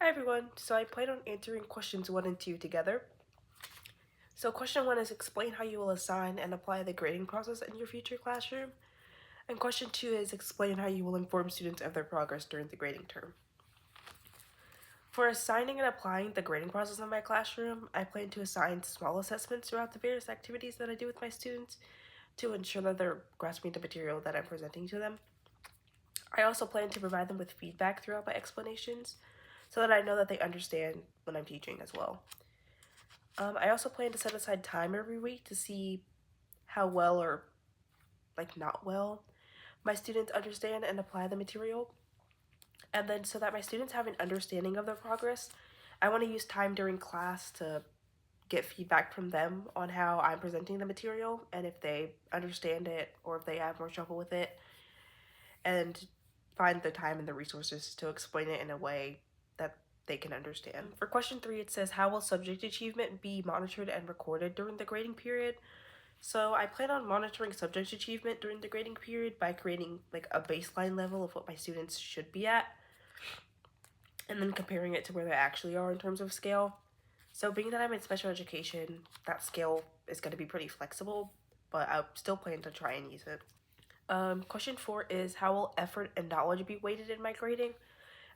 Hi everyone, so I plan on answering questions 1 and 2 together. So question 1 is explain how you will assign and apply the grading process in your future classroom. And question 2 is explain how you will inform students of their progress during the grading term. For assigning and applying the grading process in my classroom, I plan to assign small assessments throughout the various activities that I do with my students to ensure that they're grasping the material that I'm presenting to them. I also plan to provide them with feedback throughout my explanations so that I know that they understand when I'm teaching as well. I also plan to set aside time every week to see how well or not well my students understand and apply the material. And then so that my students have an understanding of their progress, I want to use time during class to get feedback from them on how I'm presenting the material and if they understand it or if they have more trouble with it, and find the time and the resources to explain it in a way that they can understand. For question 3, it says, how will subject achievement be monitored and recorded during the grading period? So I plan on monitoring subject achievement during the grading period by creating a baseline level of what my students should be at, and then comparing it to where they actually are in terms of scale. So being that I'm in special education, that scale is going to be pretty flexible, but I still plan to try and use it. Question 4 is, how will effort and knowledge be weighted in my grading?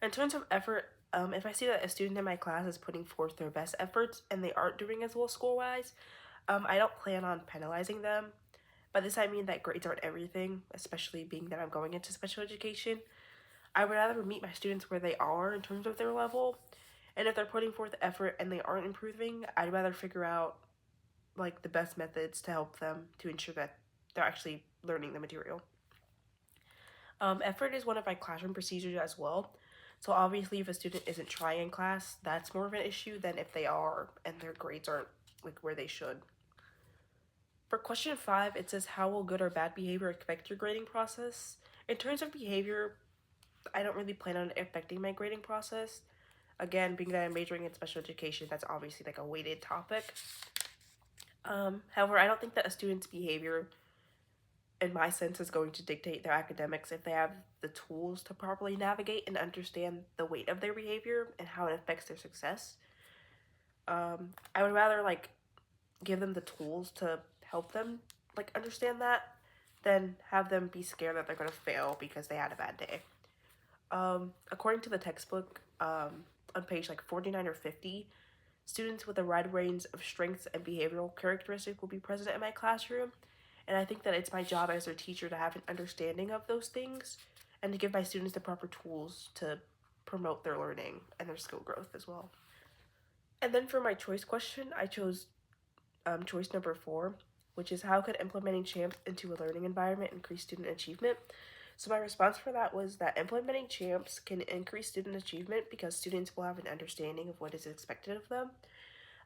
In terms of effort, if I see that a student in my class is putting forth their best efforts and they aren't doing as well school-wise, I don't plan on penalizing them. By this I mean that grades aren't everything, especially being that I'm going into special education. I would rather meet my students where they are in terms of their level, and if they're putting forth effort and they aren't improving, I'd rather figure out the best methods to help them to ensure that they're actually learning the material. Effort is one of my classroom procedures as well. So obviously if a student isn't trying in class, that's more of an issue than if they are and their grades aren't where they should. For question 5, it says, how will good or bad behavior affect your grading process? In terms of behavior, I don't really plan on affecting my grading process. Again, being that I'm majoring in special education, that's obviously a weighted topic. However, I don't think that a student's behavior, in my sense, is going to dictate their academics if they have the tools to properly navigate and understand the weight of their behavior and how it affects their success. I would rather give them the tools to help them understand that than have them be scared that they're going to fail because they had a bad day. According to the textbook, on page 49 or 50, students with a wide range of strengths and behavioral characteristics will be present in my classroom, and I think that it's my job as their teacher to have an understanding of those things and to give my students the proper tools to promote their learning and their skill growth as well. And then for my choice question, I chose choice number 4, which is, how could implementing CHAMPS into a learning environment increase student achievement? So my response for that was that implementing CHAMPS can increase student achievement because students will have an understanding of what is expected of them,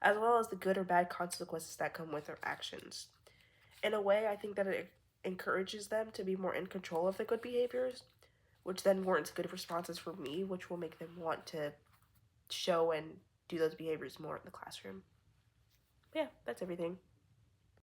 as well as the good or bad consequences that come with their actions. In a way, I think that it encourages them to be more in control of their good behaviors, which then warrants good responses from me, which will make them want to show and do those behaviors more in the classroom. Yeah, that's everything.